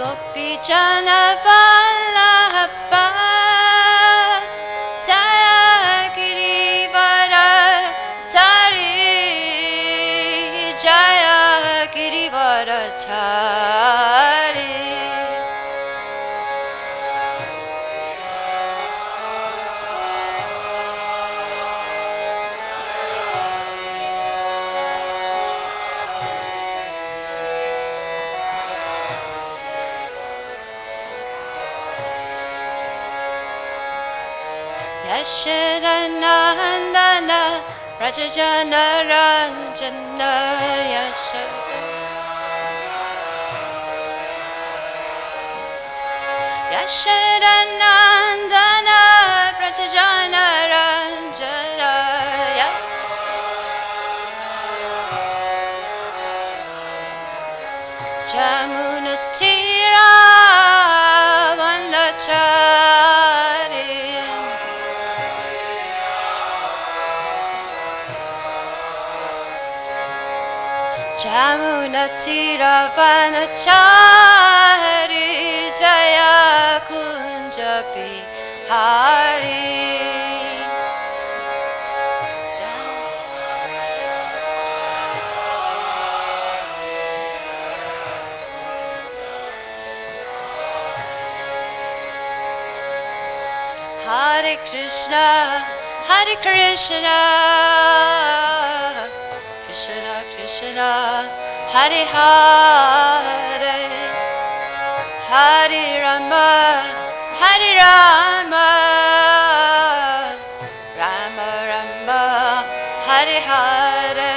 Gopi Jana Vallabha Jaya Girivardhari Jaya Girivardhari Yashodanandana Rajajana Ranjana Yashodanandana Rajajana Ranjana Jamuna Tira Vandachari Jamuna Tira Vandachari Jaya Kunja Bihari Hare Krishna, Hare Krishna, Krishna Krishna, Hare Hare, Hare Rama, Hare Rama, Rama Rama, Hare Hare.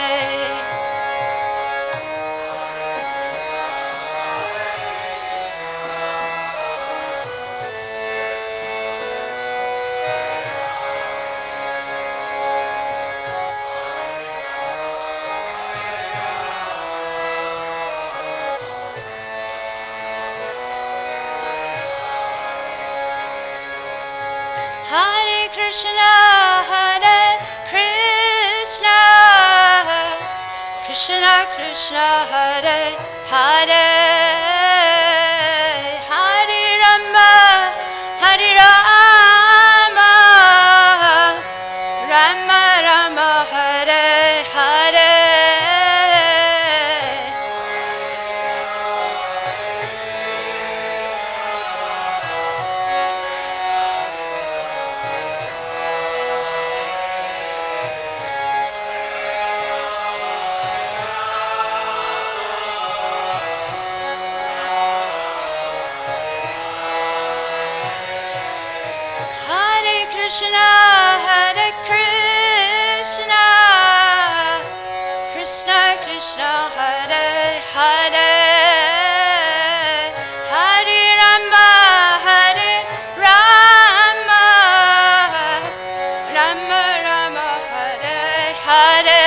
Krishna, Hare Krishna, Krishna Krishna, Hare Hare, Hare Rama, Hare Rama, Rama Rama, Hare Hare. Krishna, Hare Krishna, Krishna Krishna, Hare Hare, Hare Rama, Hare Rama, Rama Rama, Hare Hare.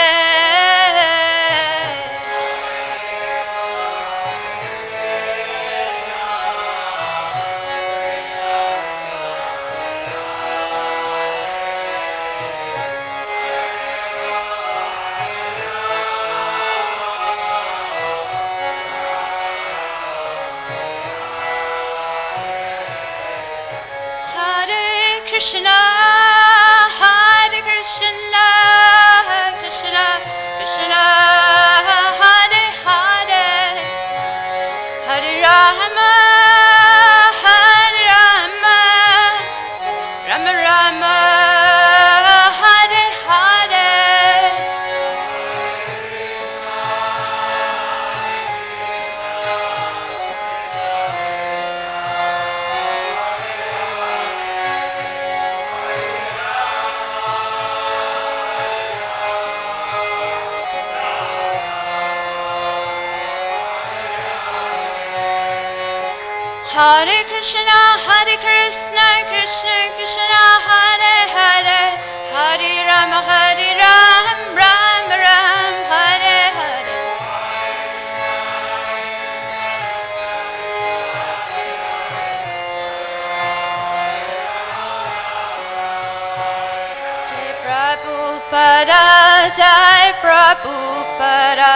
Krishna, Hare Krishna, Krishna Krishna, Hare Hare, Hare Rama, Hare Rama, Rama Rama, Hare Hare. Hare Krishna, Hare Krishna, Krishna Krishna, Hare Hare, Hare Rama, Hare Rama, Rama Rama, Hare Hare. Jai Prabhupada, Jai Prabhupada.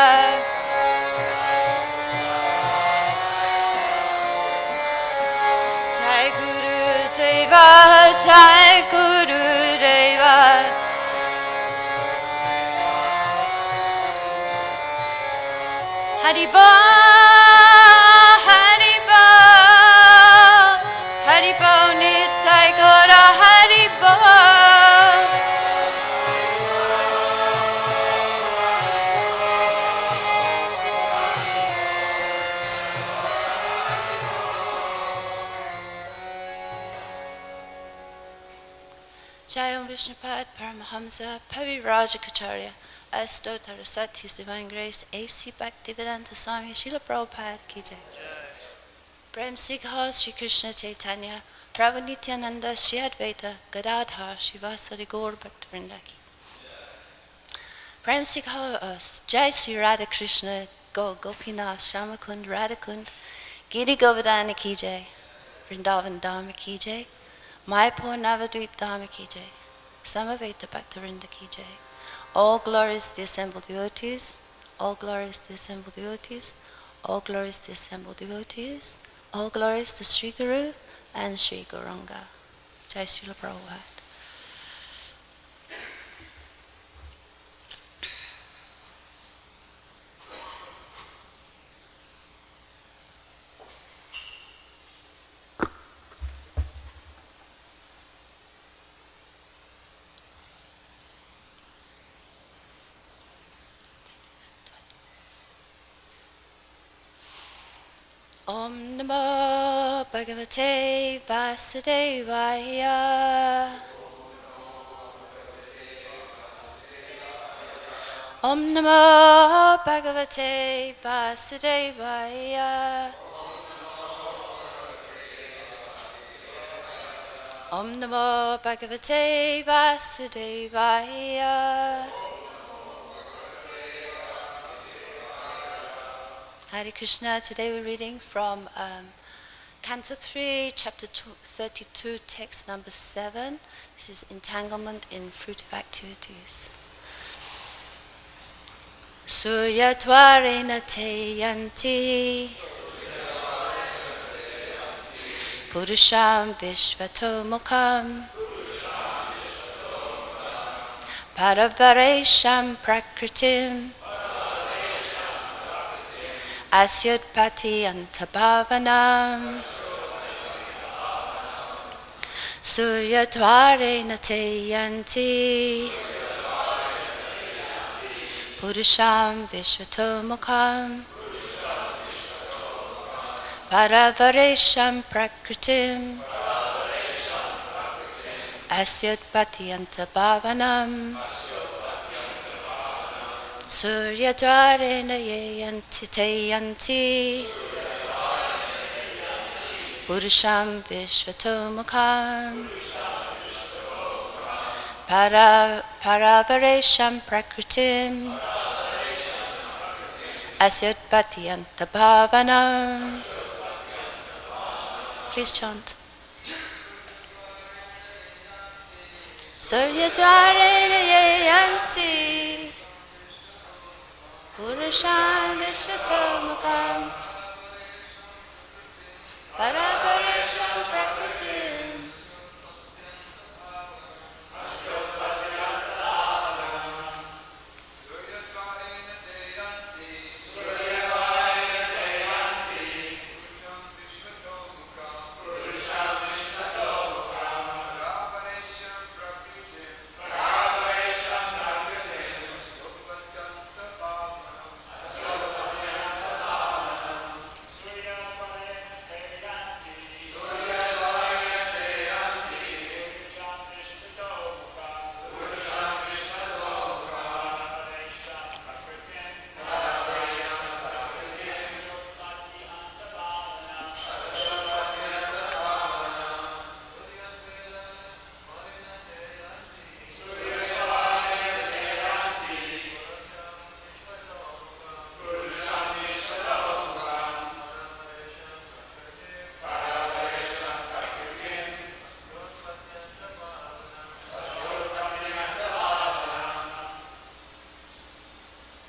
Jai Guru Deva. Haribo, Haribo, Haribo Nitai Gora Haribo. Jayam Vishnupad Paramahamsa Pavirajacharya Astotarasat, His Divine Grace A.C. Bhaktivedanta Swami Srila Prabhupada Ki Jai. Prem Sikha Sri Krishna Chaitanya Prabhu Nityananda Shri Advaita Gadadhar Shivasari Gaur Bhaktavrinda Ki. Prem Sikha Jai Sri Radha Krishna Gopinath Shamakund Radhakund Giri Govardhana Ki Jai. Vrindavan Dharma Ki Jai. Mayapur Navadvip Dharma Ki Jai. Samaveta Bhaktavrinda Ki Jai. All glories to the assembled devotees, all glories to the assembled devotees, all glories to the assembled devotees, all glories to Sri Guru and Sri Gauranga. Jai Srila Prabhupada. Om Namo Bhagavate Vasudevaya. Om Namo Bhagavate Vasudevaya. Om Namo Bhagavate Vasudevaya. Hare Krishna. Today we're reading from Canto 3, Chapter 32, Text number 7. This is Entanglement in Fruitive Activities. Sūrya-dvāreṇa yānti puruṣaṁ viśvato-mukham para-avara-īśam prakṛtim asyotpatty-anta-bhāvanam sūrya-dvāreṇa yānti puruṣaṁ viśvato-mukham para-avara-īśam prakṛtim asyotpatty-anta-bhāvanam sūrya-dvāreṇa yānti puruṣaṁ viśvato-mukham para-avara-īśam prakṛtim asyotpatty-anta-bhāvanam. Please chant. Sūrya-dvāreṇa yānti puruṣaṁ viśvato-mukham para-avara-īśam prakṛtim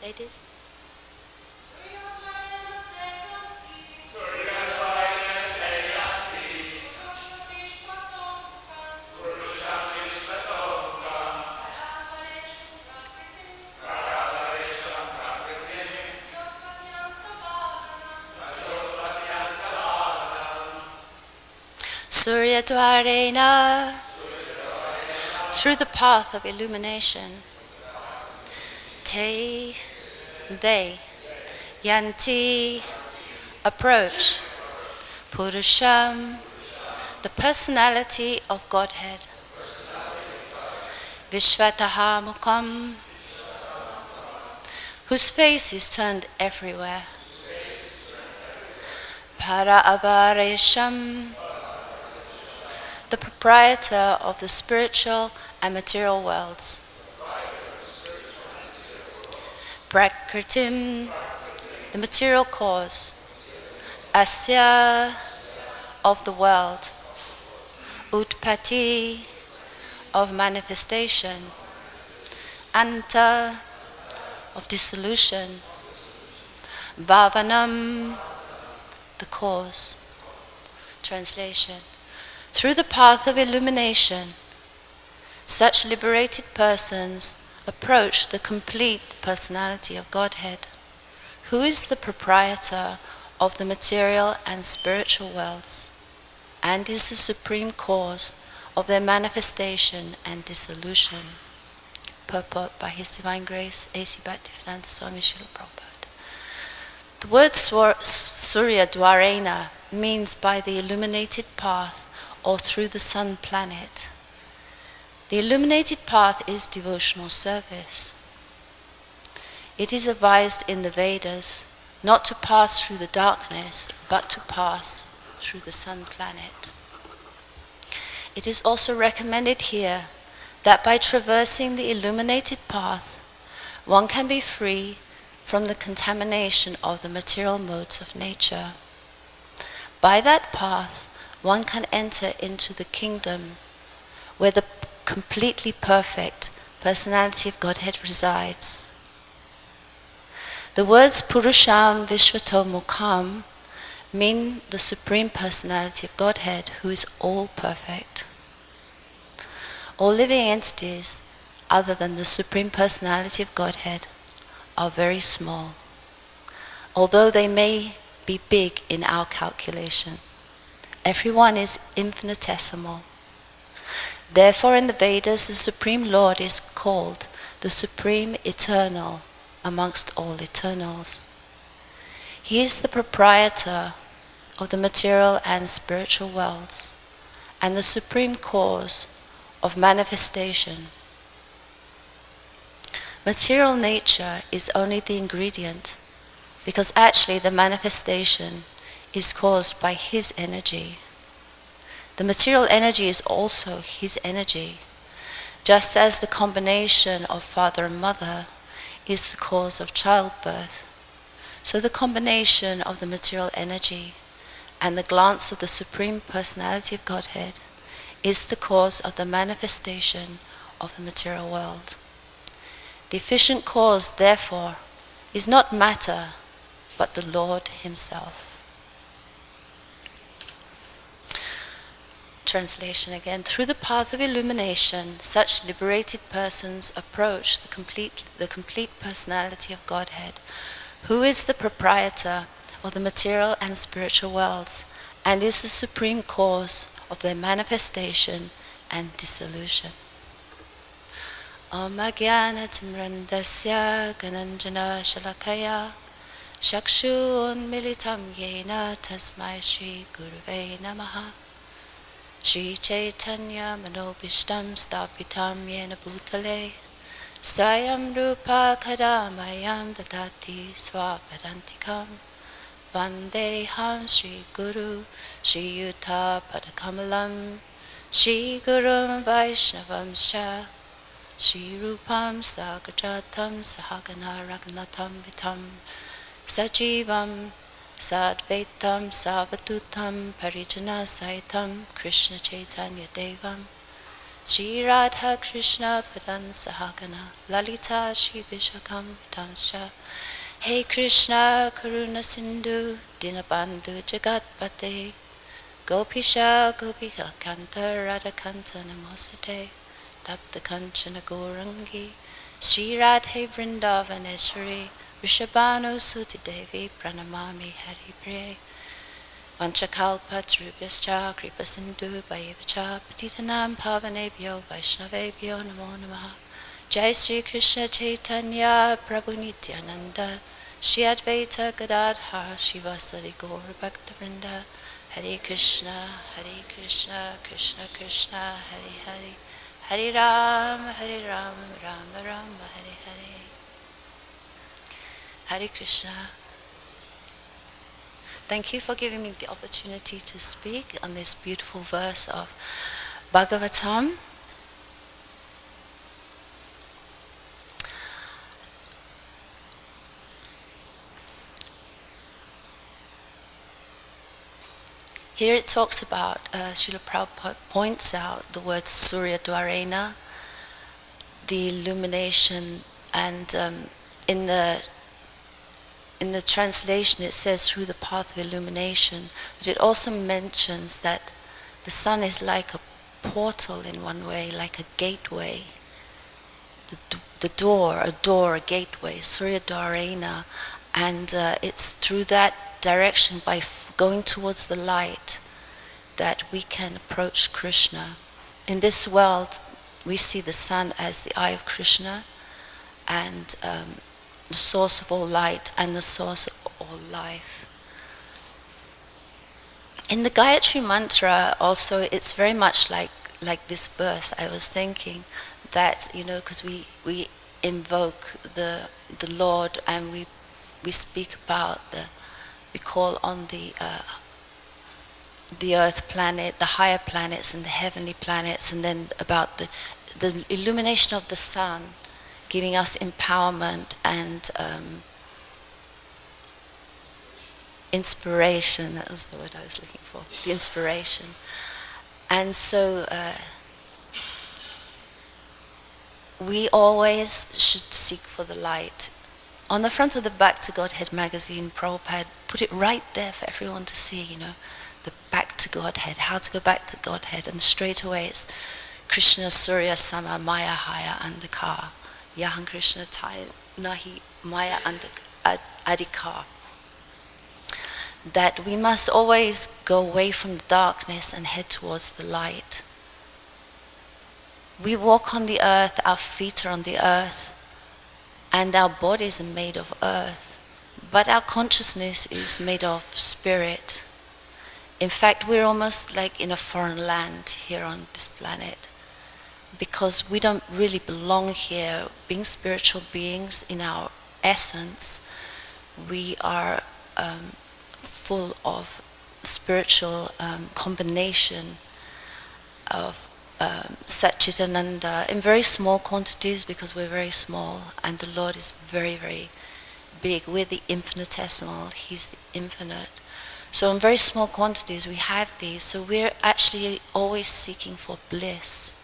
Ladies. sūrya-dvāreṇa, through the path of illumination. They, yānti, approach, puruṣaṁ, the personality of Godhead, viśvataḥ-mukham, whose face is turned everywhere, para-avara-īśam, the proprietor of the spiritual and material worlds, prakṛtim, the material cause, asya, of the world, utpatti, of manifestation, anta, of dissolution, bhāvanam, the cause. Translation. Through the path of illumination, such liberated persons approach the complete personality of Godhead, who is the proprietor of the material and spiritual worlds, and is the supreme cause of their manifestation and dissolution. Purport by His Divine Grace, A.C. Bhaktivedanta Swami Srila Prabhupada. The word sūrya-dvāreṇa means by the illuminated path or through the sun planet. The illuminated path is devotional service. It is advised in the Vedas not to pass through the darkness, but to pass through the sun planet. It is also recommended here that by traversing the illuminated path, one can be free from the contamination of the material modes of nature. By that path, one can enter into the kingdom where the completely perfect personality of Godhead resides. The words puruṣaṁ, viśvato-mukham mean the Supreme Personality of Godhead, who is all perfect. All living entities, other than the Supreme Personality of Godhead, are very small, although they may be big in our calculation. Everyone is infinitesimal. Therefore, in the Vedas, the Supreme Lord is called the Supreme Eternal amongst all eternals. He is the proprietor of the material and spiritual worlds, and the supreme cause of manifestation. Material nature is only the ingredient, because actually the manifestation is caused by His energy. The material energy is also His energy, just as the combination of father and mother is the cause of childbirth. So the combination of the material energy and the glance of the Supreme Personality of Godhead is the cause of the manifestation of the material world. The efficient cause, therefore, is not matter, but the Lord Himself. Translation again. Through the path of illumination, such liberated persons approach the complete personality of Godhead, who is the proprietor of the material and spiritual worlds, and is the supreme cause of their manifestation and dissolution. Om Ajnanatimrandasya Gananjana Shalakaya Chakshun Militam Yena Tasmai Shri Gurave Namaha Shri Chaitanya Manobishtam Stapitam Yena Bhutale Syam Rupa Kadamayam Dadati Swapadantikam Vandeham Shri Guru Shri Yuta Padakamalam Shri Gurum Vaishnavam Sha Shri Rupam Sagajatam Sahagana Raghunatam Vitam Sajivam Sadvaitam Savatutam Parijana Saitam Krishna Chaitanya Devam Shri Radha Krishna Padan Sahagana Lalita Shri Vishakam Vitamscha Hey Krishna Karuna Sindhu Dinabandhu Jagatpate Gopisha Gopika Kanta Radha Kanta Namosate Tapta Kanchana Gaurangi Shri Radhe Vrindavaneshwari Rishabhanu Suti Devi Pranamami Hari Priya Vanchakalpatarubhyascha kripasindubhayavacha patitanam pavanebhyo vaishnavebhyo namo namaha. Jai Sri Krishna Chaitanya Prabhu Nityananda Shri Advaita Gadadhar Shivasari Gaur Bhaktivinoda. Hare Krishna, Krishna Krishna, Hare Hare, Hare Ram, Ram Ram, Hare Hare. Hare Krishna. Thank you for giving me the opportunity to speak on this beautiful verse of Bhagavatam. Here it talks about, Srila Prabhupada points out the word sūrya-dvāreṇa, the illumination, and in the translation it says through the path of illumination, but it also mentions that the sun is like a portal in one way, like a gateway, a gateway, sūrya-dvāreṇa, and it's through that direction, by going towards the light, that we can approach Krishna. In this world, we see the sun as the eye of Krishna, and the source of all light and the source of all life. In the Gayatri mantra also, it's very much like this verse. I was thinking that, because we invoke the Lord, and we speak about we call on the earth planet, the higher planets and the heavenly planets, and then about the illumination of the sun, giving us empowerment and inspiration. That was the word I was looking for, the inspiration. And so we always should seek for the light. On the front of the Back to Godhead magazine, Prabhupada put it right there for everyone to see, the back to Godhead, how to go back to Godhead. And straight away it's Krishna Surya Sama Maya Haya Andhakar. Yahan Krishna Tai Nahi Maya Adhikar. That we must always go away from the darkness and head towards the light. We walk on the earth, our feet are on the earth, and our bodies are made of earth, but our consciousness is made of spirit. In fact, we're almost like in a foreign land here on this planet, because we don't really belong here. Being spiritual beings in our essence, we are full of spiritual combination of Satchitananda in very small quantities, because we're very small and the Lord is very, very big. We're the infinitesimal, He's the infinite. So in very small quantities we have these, so we're actually always seeking for bliss.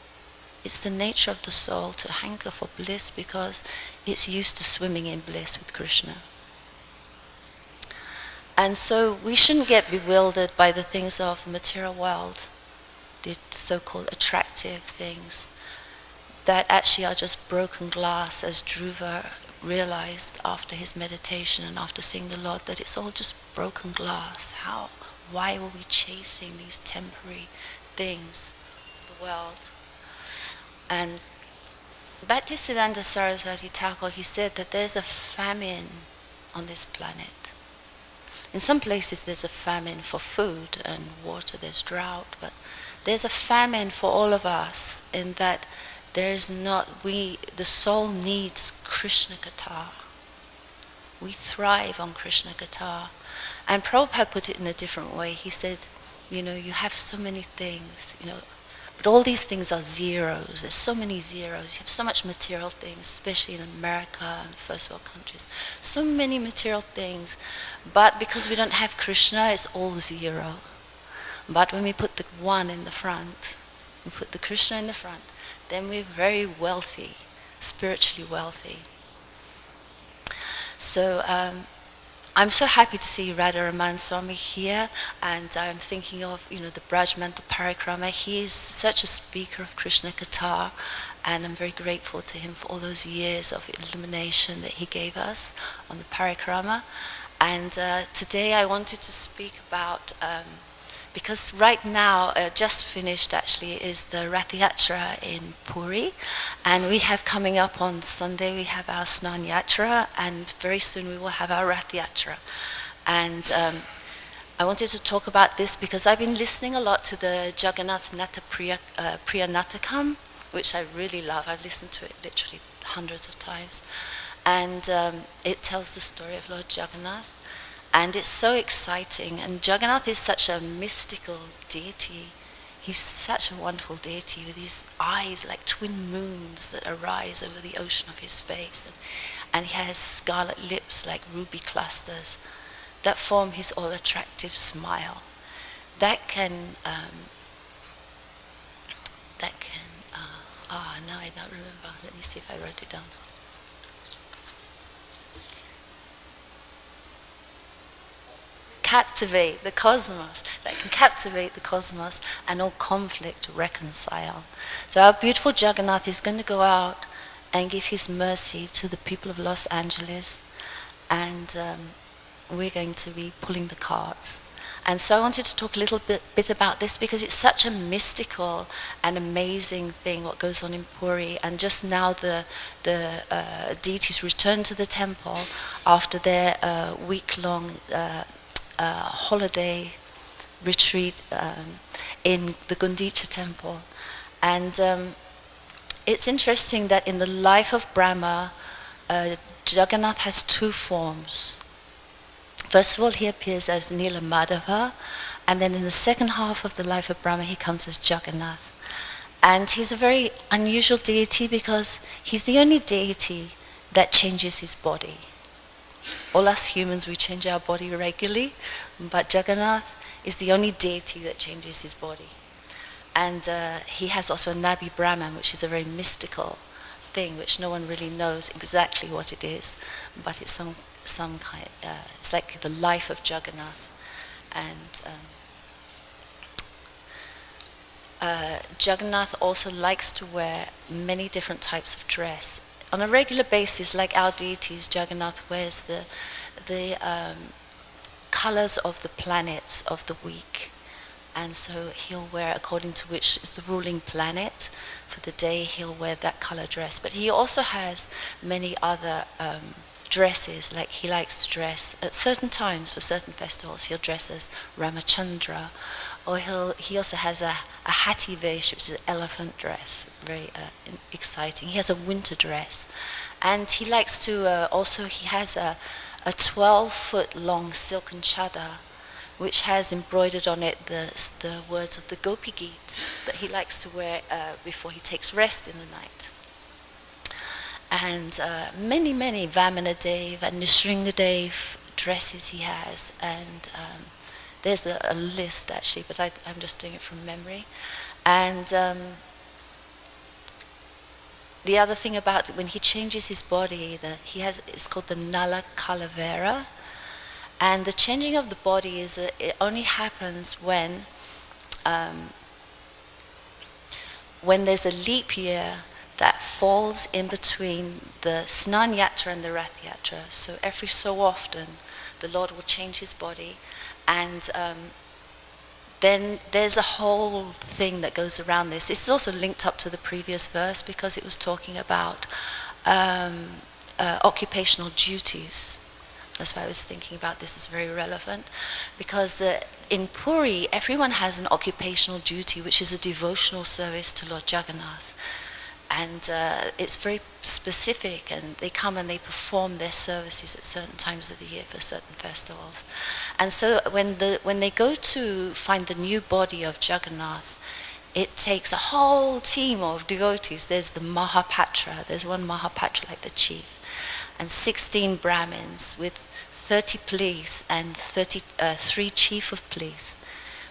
It's the nature of the soul to hanker for bliss, because it's used to swimming in bliss with Krishna. And so we shouldn't get bewildered by the things of the material world, the so-called attractive things that actually are just broken glass, as Dhruva realized after his meditation and after seeing the Lord, that it's all just broken glass. Why were we chasing these temporary things of the world? And Bhaktisiddhanta Saraswati Thakur, he said that there's a famine on this planet. In some places there's a famine for food and water, there's drought, but there's a famine for all of us, in that the soul needs Krishna Katha. We thrive on Krishna Katha. And Prabhupada put it in a different way. He said, you have so many things, but all these things are zeros. There's so many zeros. You have so much material things, especially in America and first world countries. So many material things. But because we don't have Krishna, it's all zero. But when we put the one in the front, we put the Krishna in the front, then we're very wealthy, spiritually wealthy. So I'm so happy to see Radharaman Swami here, and I'm thinking of the Brajmantal Parikrama. He is such a speaker of Krishna Katha, and I'm very grateful to him for all those years of illumination that he gave us on the Parikrama. And today I wanted to speak about, because right now, just finished actually, is the Rath Yatra in Puri. And we have coming up on Sunday, we have our Snan Yatra, and very soon we will have our Rath Yatra. And I wanted to talk about this because I've been listening a lot to the Jagannath Nata Priya Natakam, which I really love. I've listened to it literally hundreds of times. And it tells the story of Lord Jagannath. And it's so exciting. And Jagannath is such a mystical deity. He's such a wonderful deity with these eyes like twin moons that arise over the ocean of his face. And he has scarlet lips like ruby clusters that form his all-attractive smile. Now I don't remember. Let me see if I wrote it down. Captivate the cosmos, that can captivate the cosmos and all conflict reconcile. So our beautiful Jagannath is going to go out and give his mercy to the people of Los Angeles, and we're going to be pulling the cards. And so I wanted to talk a little bit about this because it's such a mystical and amazing thing what goes on in Puri. And just now the deities return to the temple after their week-long holiday retreat in the Gundicha temple. And it's interesting that in the life of Brahma, Jagannath has two forms. First of all, he appears as Nila Madhava, and then in the second half of the life of Brahma, he comes as Jagannath. And he's a very unusual deity because he's the only deity that changes his body. All us humans, we change our body regularly, but Jagannath is the only deity that changes his body. And he has also a Nabi Brahman, which is a very mystical thing, which no one really knows exactly what it is, but it's some kind. It's like the life of Jagannath. And Jagannath also likes to wear many different types of dress. On a regular basis, like our deities, Jagannath wears the colors of the planets of the week. And so he'll wear, according to which is the ruling planet for the day, he'll wear that color dress. But he also has many other dresses, like he likes to dress at certain times for certain festivals. He'll dress as Ramachandra, or he also has a Hathi Vesh, which is an elephant dress, very exciting. He has a winter dress, and he likes to he has a 12-foot long silken chadar, which has embroidered on it the words of the Gopi Geet that he likes to wear before he takes rest in the night. And many Vamana Dev and Nishringa Dev dresses he has, and there's a list actually, but I'm just doing it from memory. And the other thing about when he changes his body, it's called the Nala Kalavera, and the changing of the body is it only happens when there's a leap year that falls in between the Snan Yatra and the Rath Yatra. So every so often, the Lord will change his body, and then there's a whole thing that goes around this. It's also linked up to the previous verse because it was talking about occupational duties. That's why I was thinking about this is very relevant, because in Puri, everyone has an occupational duty, which is a devotional service to Lord Jagannath. And it's very specific, and they come and they perform their services at certain times of the year for certain festivals. And so when they go to find the new body of Jagannath, it takes a whole team of devotees. There's the Mahapatra, there's one Mahapatra like the chief, and 16 Brahmins with 30 police and 3 chief of police,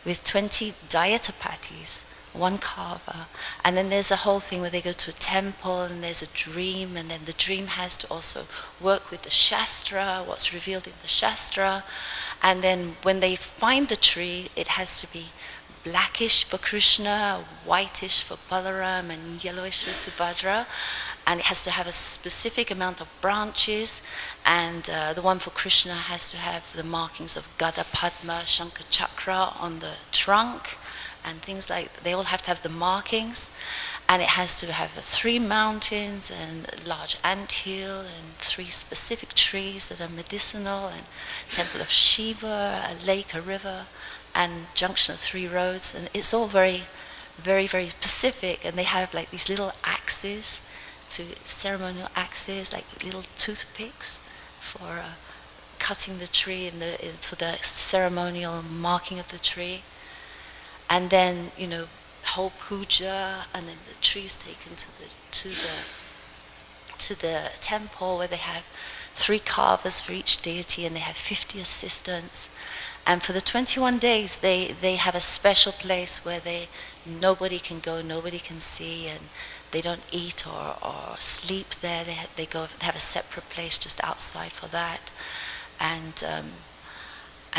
with 20 Dayatapattis, 1 kava, and then there's a whole thing where they go to a temple and there's a dream, and then the dream has to also work with the Shastra, what's revealed in the Shastra, and then when they find the tree, it has to be blackish for Krishna, whitish for Balaram, and yellowish for Subhadra, and it has to have a specific amount of branches, and the one for Krishna has to have the markings of Gada, Padma, Shankha Chakra on the trunk, and things like, they all have to have the markings, and it has to have 3 mountains and a large anthill and 3 specific trees that are medicinal, and temple of Shiva, a lake, a river, and junction of 3 roads, and it's all very, very, very specific, and they have like these little axes, ceremonial axes, like little toothpicks for cutting the tree for the ceremonial marking of the tree. And then, whole puja, and then the tree is taken to the temple, where they have 3 carvers for each deity, and they have 50 assistants. And for the 21 days, they have a special place where nobody can go, nobody can see, and they don't eat or sleep there. They have a separate place just outside for that.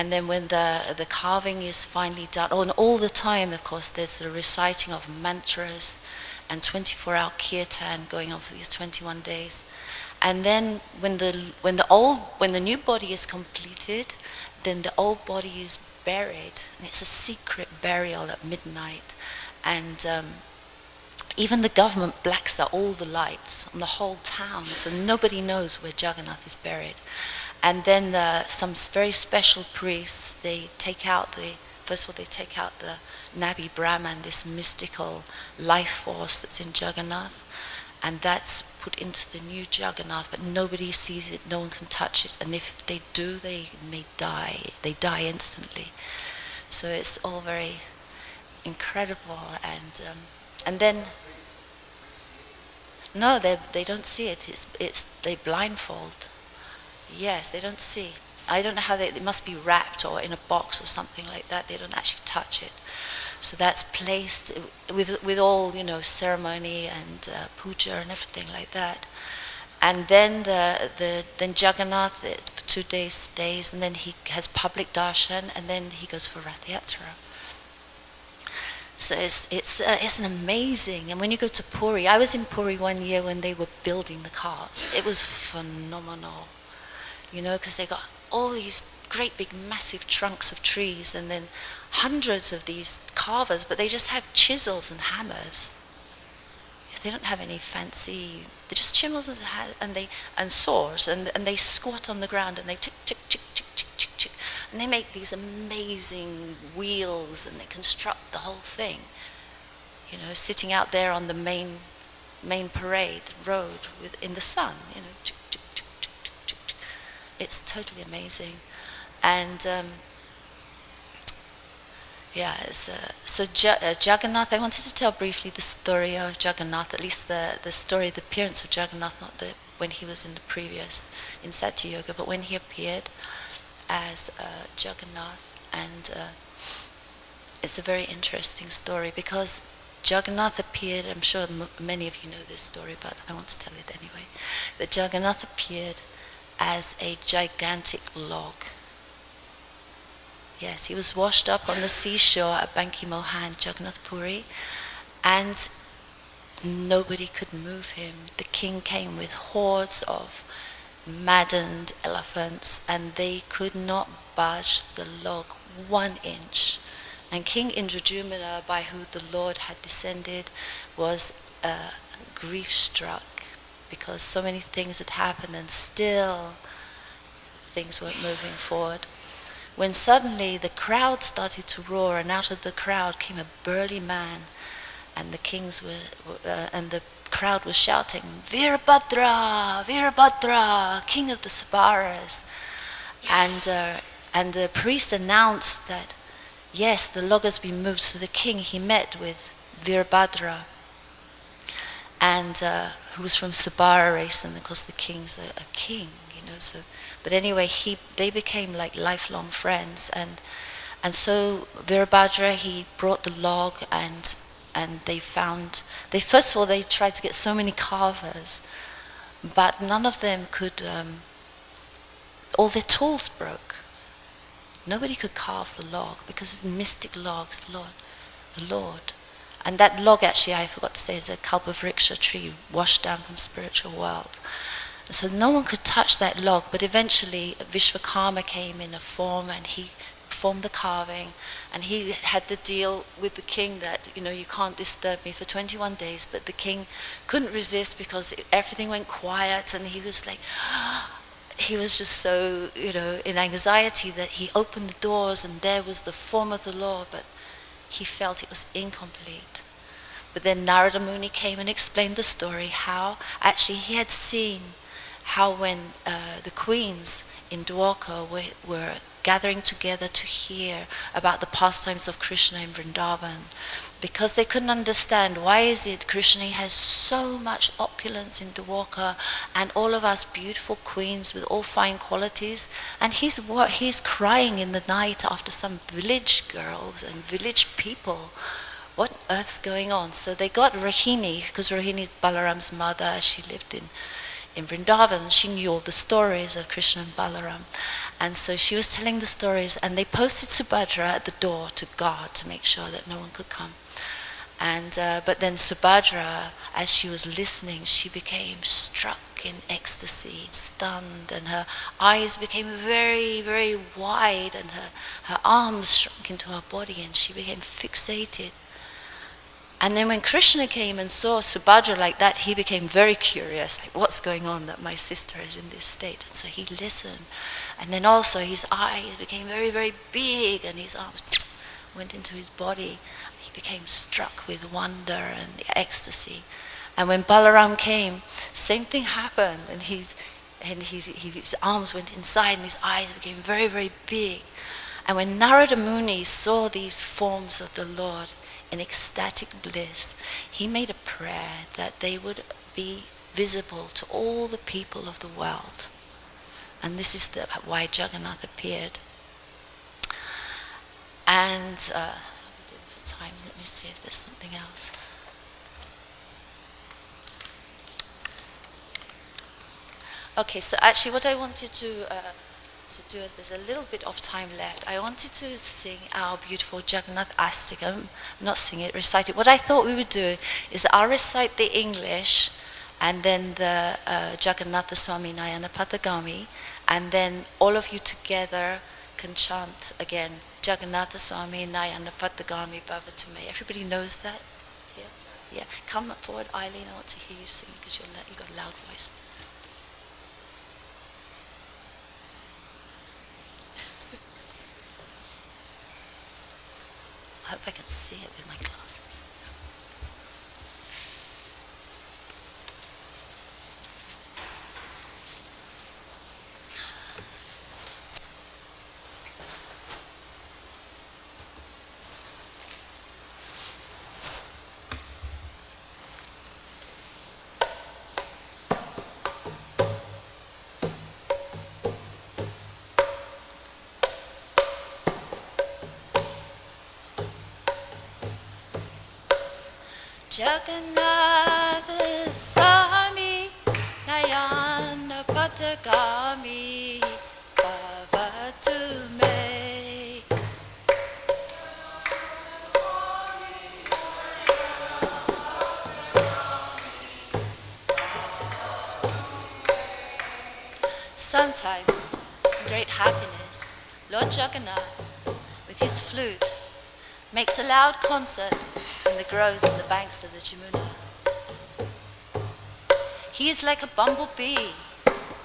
And then when the carving is finally done, and all the time, of course, there's the reciting of mantras and 24-hour kirtan going on for these 21 days. And then when the new body is completed, then the old body is buried, and it's a secret burial at midnight. And even the government blacks out all the lights on the whole town, so nobody knows where Jagannath is buried. And then some very special priests, they take out the Nabi Brahman, this mystical life force that's in Jagannath, and that's put into the new Jagannath, but nobody sees it, no one can touch it, and if they do, they may die. They die instantly. So it's all very incredible, and then no, they don't see it. They blindfold. Yes, they don't see. I don't know how it must be wrapped or in a box or something like that. They don't actually touch it. So that's placed with all, ceremony and puja and everything like that. And then then Jagannath for 2 days stays, and then he has public darshan, and then he goes for Rath Yatra. So it's an amazing. And when you go to Puri, I was in Puri one year when they were building the cars. It was phenomenal, because they got all these great big massive trunks of trees, and then hundreds of these carvers, but they just have chisels and hammers. They don't have any fancy. They're just chisels and saws, and they squat on the ground, and they tick tick tick tick tick tick tick, and they make these amazing wheels, and they construct the whole thing. Sitting out there on the main parade road in the sun. Tick, tick, tick, tick, tick, tick, tick. It's totally amazing, and. So Jagannath, I wanted to tell briefly the story of Jagannath, at least the story, the appearance of Jagannath, not when he was in the previous, in Satya Yoga, but when he appeared as Jagannath. And it's a very interesting story, because Jagannath appeared, I'm sure many of you know this story, but I want to tell it anyway, that Jagannath appeared as a gigantic log. Yes, he was washed up on the seashore at Banki Mohan, Jagannath Puri, and nobody could move him. The king came with hordes of maddened elephants, and they could not budge the log 1 inch. And King Indradyumna, by who the Lord had descended, was grief-struck, because so many things had happened and still things weren't moving forward. When suddenly the crowd started to roar, and out of the crowd came a burly man, and the crowd was shouting, "Virabhadra, Virabhadra, King of the Sabaras." And the priest announced that, yes, the log has been moved. So the king, he met with Virabhadra, and who was from Sabara-race, and of course the king's a king, so. But anyway, they became like lifelong friends, and so Virabhadra, he brought the log, and they first of all they tried to get so many carvers, but none of them could. All their tools broke. Nobody could carve the log because it's mystic logs, the Lord, And that log, actually, I forgot to say, is a kalpavriksha tree washed down from spiritual world. So no one could touch that log, but eventually Vishvakarma came in a form, and he performed the carving, and he had the deal with the king that, you can't disturb me for 21 days, but the king couldn't resist because everything went quiet, and he was like, he was just so, in anxiety that he opened the doors and there was the form of the Lord, but he felt it was incomplete. But then Narada Muni came and explained the story, how actually he had seen how when the queens in Dwarka were gathering together to hear about the pastimes of Krishna in Vrindavan, because they couldn't understand why is it Krishna has so much opulence in Dwarka and all of us beautiful queens with all fine qualities, and he's crying in the night after some village girls and village people. What on earth's going on? So they got Rohini, because Rohini is Balaram's mother. She lived in Vrindavan. She knew all the stories of Krishna and Balaram. And so she was telling the stories, and they posted Subhadra at the door to guard to make sure that no one could come. And but then Subhadra, as she was listening, she became struck in ecstasy, stunned, and her eyes became very, very wide, and her arms shrunk into her body, and she became fixated. And then when Krishna came and saw Subhadra like that, he became very curious, like, what's going on that my sister is in this state? And so he listened. And then also his eyes became very, very big, and his arms went into his body. He became struck with wonder and the ecstasy. And when Balaram came, same thing happened, and his arms went inside and his eyes became very, very big. And when Narada Muni saw these forms of the Lord in ecstatic bliss, he made a prayer that they would be visible to all the people of the world. And this is why Jagannath appeared. And for time, let me see if there's something else. Okay, so actually what I wanted to do is, there's a little bit of time left. I wanted to sing our beautiful Jagannath Astakam. Not sing it, recite it. What I thought we would do is that I'll recite the English, and then the Jagannatha Swami Nayana Patagami, and then all of you together can chant again, Jagannatha Swami Nayana Patagami Bhavatume. Everybody knows that? Yeah. Come forward, Eileen. I want to hear you sing because you've got a loud voice. I hope I can see it with my glasses. Jagannatha Swami Nayana Patagami Bhavatume. Sometimes, in great happiness, Lord Jagannath, with his flute, makes a loud concert in the groves and the banks of the Jamuna. He is like a bumblebee,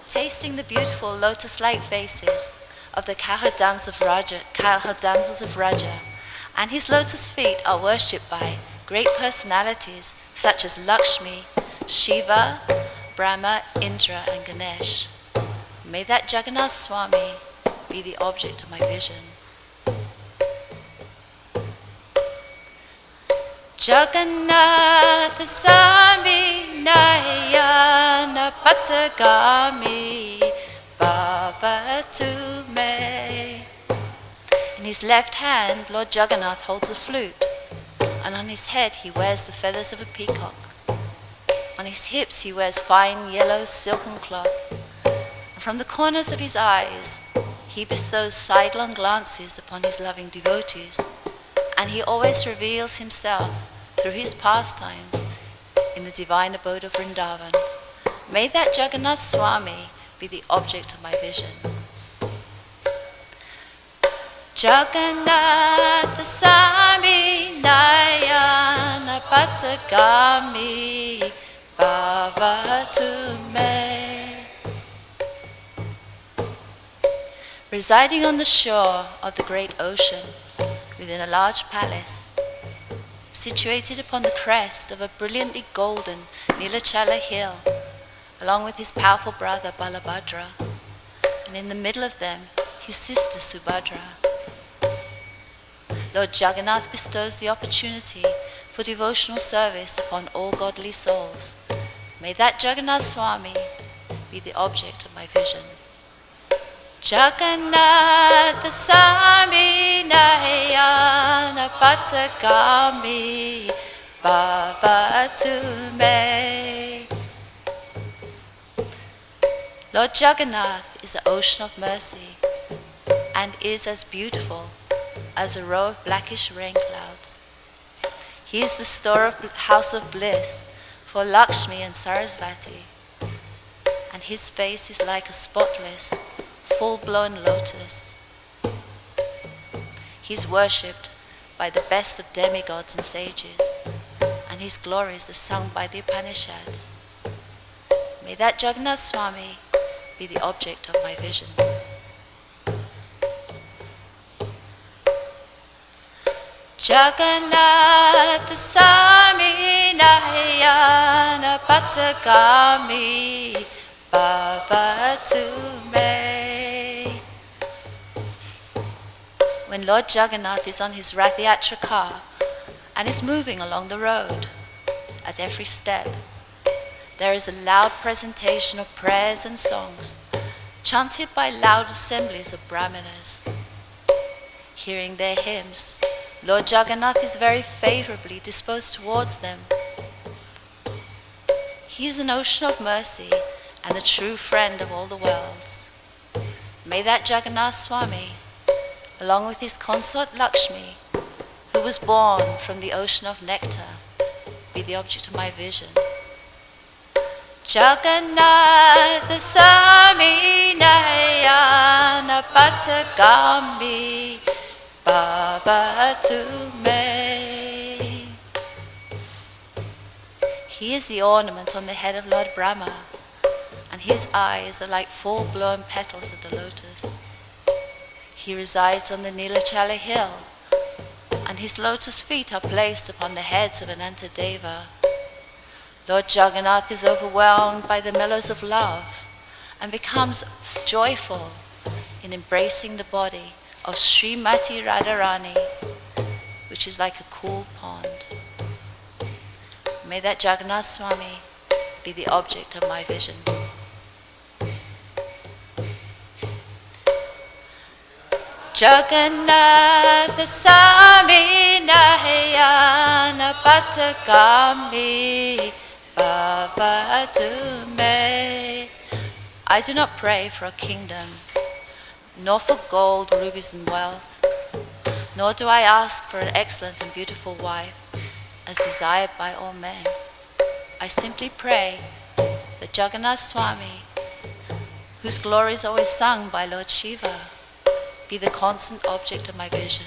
tasting the beautiful lotus-like faces of the cowherd damsels of Raja, and his lotus feet are worshipped by great personalities such as Lakshmi, Shiva, Brahma, Indra, and Ganesh. May that Jagannath Swami be the object of my vision. Jagannatha Swami Nayana Patagami Bhavatume. In his left hand, Lord Jagannath holds a flute, and on his head he wears the feathers of a peacock. On his hips he wears fine yellow silken cloth, and from the corners of his eyes he bestows sidelong glances upon his loving devotees, and he always reveals himself through his pastimes in the divine abode of Vrindavan. May that Jagannath Swami be the object of my vision. Jagannath Swami Nayana Patagami Bhavatu Me. Residing on the shore of the great ocean, within a large palace, situated upon the crest of a brilliantly golden Nilachala hill, along with his powerful brother Balabhadra, and in the middle of them his sister Subhadra. Lord Jagannath bestows the opportunity for devotional service upon all godly souls. May that Jagannath Swami be the object of my vision. Jagannath Swami Nayana Patagami Bhavatu Me. Lord Jagannath is the ocean of mercy and is as beautiful as a row of blackish rain clouds. He is the house of bliss for Lakshmi and Sarasvati, and his face is like a spotless, full-blown lotus. He is worshipped by the best of demigods and sages, and his glories are sung by the Upanishads. May that Jagannath Swami be the object of my vision. Jagannath Swami Nayana Patagami Bhavatu Me. When Lord Jagannath is on his Rath-yatra car and is moving along the road, at every step there is a loud presentation of prayers and songs chanted by loud assemblies of brahmanas. Hearing their hymns, Lord Jagannath is very favorably disposed towards them. He is an ocean of mercy and the true friend of all the worlds. May that Jagannath Swami, along with his consort Lakshmi, who was born from the ocean of nectar, be the object of my vision. Jagannath Swami Nayana Patagami Bhavatu Me. He is the ornament on the head of Lord Brahma, and his eyes are like full-blown petals of the lotus. He resides on the Nilachala hill, and his lotus feet are placed upon the heads of Anantadeva. Lord Jagannath is overwhelmed by the mellows of love and becomes joyful in embracing the body of Srimati Radharani, which is like a cool pond. May that Jagannath Swami be the object of my vision. Jagannath Swami Nayana Patagami Bhavatu Me. I do not pray for a kingdom, nor for gold, rubies and wealth, nor do I ask for an excellent and beautiful wife, as desired by all men. I simply pray that Jagannath Swami, whose glory is always sung by Lord Shiva, be the constant object of my vision.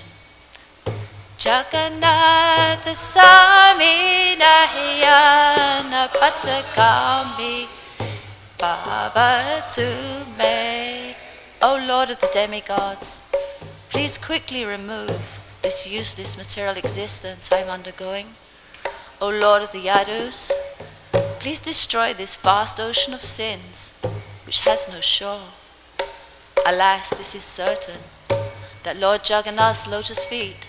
Jagannath Swami Nayana Patagami Bhavatu Me. O Lord of the demigods, please quickly remove this useless material existence I am undergoing. O Lord of the Yadus, please destroy this vast ocean of sins which has no shore. Alas, this is certain, that Lord Jagannath's lotus feet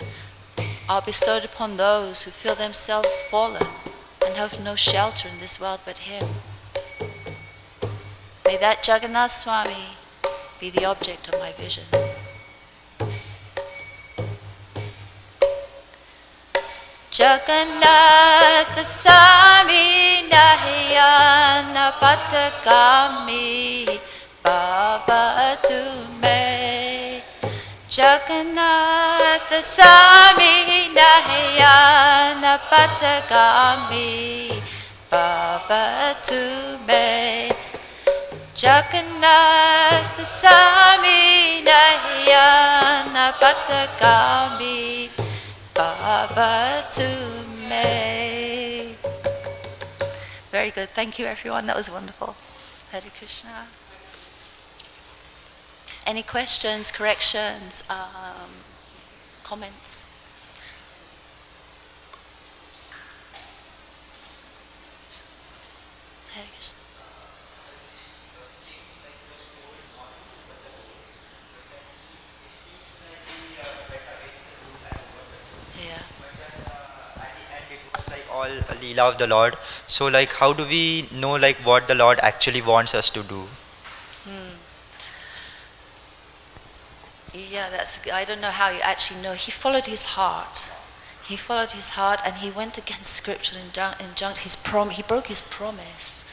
are bestowed upon those who feel themselves fallen and have no shelter in this world but him. May that Jagannath Swami be the object of my vision. Jagannath Swami Nayana Patagami Bhavatu Me. Jagannath Swami Nahayana Patagami Bhavatu me. Jagannath Swami Nahayana Patagami Bhavatu me. Very good. Thank you, everyone. That was wonderful. Hare Krishna. Any questions, corrections, comments? Hare Krishna. All Leela of the Lord. So like how do we know like what the Lord actually wants us to do? Yeah, I don't know how you actually know. He followed his heart. He followed his heart and he went against scriptural injunctions. He broke his promise.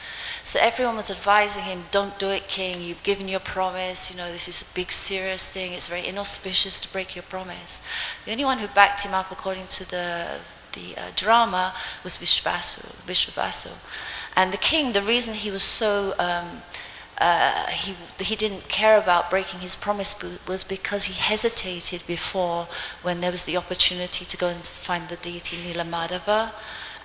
So everyone was advising him, don't do it, king. You've given your promise. You know, this is a big serious thing. It's very inauspicious to break your promise. The only one who backed him up according to the drama was Viśvato. And the king, the reason he was so he didn't care about breaking his promise was because he hesitated before when there was the opportunity to go and find the deity Nila-Madhava,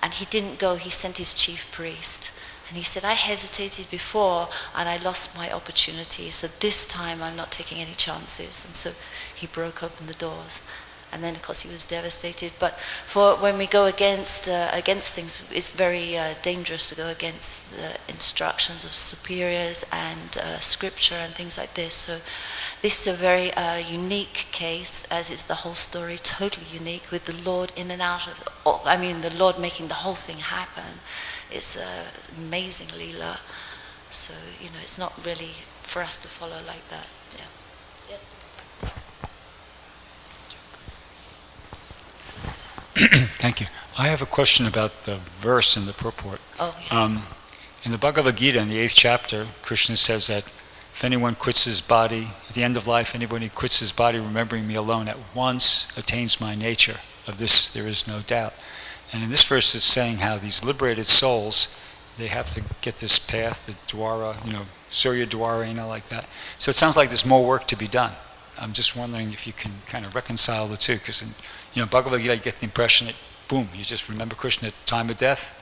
and he didn't go. He sent his chief priest and he said, I hesitated before and I lost my opportunity, so this time I'm not taking any chances. And so he broke open the doors. And then, of course, he was devastated. But for when we go against things, it's very dangerous to go against the instructions of superiors and scripture and things like this. So this is a very unique case, as is the whole story, totally unique, with the Lord in and out of, the Lord making the whole thing happen. It's amazing Leela. So, it's not really for us to follow like that. Yeah. Yes. Thank you. I have a question about the verse in the purport. Oh, yeah. In the Bhagavad Gita, in the 8th chapter, Krishna says that if anyone quits his body, at the end of life, anybody quits his body remembering me alone at once attains my nature. Of this there is no doubt. And in this verse it's saying how these liberated souls, they have to get this path, the dvara, sūrya-dvāreṇa, like that. So it sounds like there's more work to be done. I'm just wondering if you can kind of reconcile the two, because in Bhagavad Gita, you get the impression that, boom, you just remember Krishna at the time of death,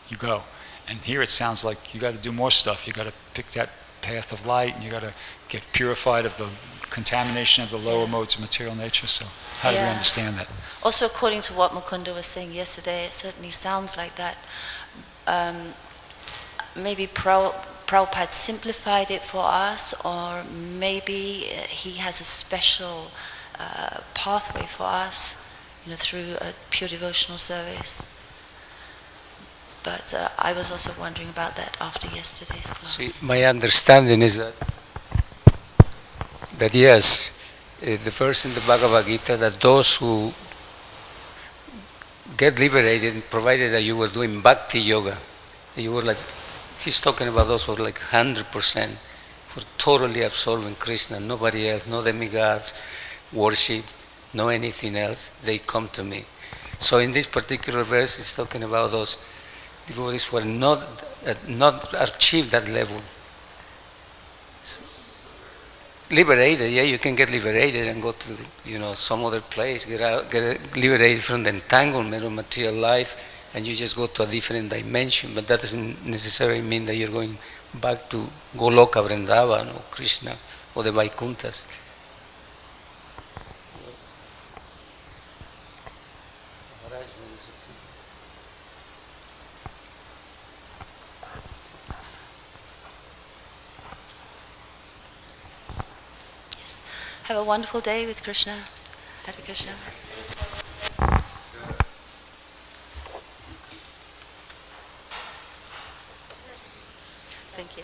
you go. And here it sounds like you got to do more stuff. You got to pick that path of light, and you got to get purified of the contamination of the lower modes of material nature. So how do we understand that? Also, according to what Mukunda was saying yesterday, it certainly sounds like that. Maybe Prabhupada simplified it for us, or maybe he has a special pathway for us, through a pure devotional service. But I was also wondering about that after yesterday's class. See, my understanding is that yes, the verse in the Bhagavad Gita, that those who get liberated, provided that you were doing bhakti yoga, you were like, he's talking about those who are like 100%, for totally absorbing Krishna, nobody else, no demigods, worship, no anything else, they come to me. So in this particular verse, it's talking about those devotees who are not achieved that level. Liberated, yeah, you can get liberated and go to some other place, get liberated from the entanglement of material life, and you just go to a different dimension. But that doesn't necessarily mean that you're going back to Goloka Vrindavan or Krishna or the Vaikunthas. Have a wonderful day with Krishna. Hare Krishna. Thank you.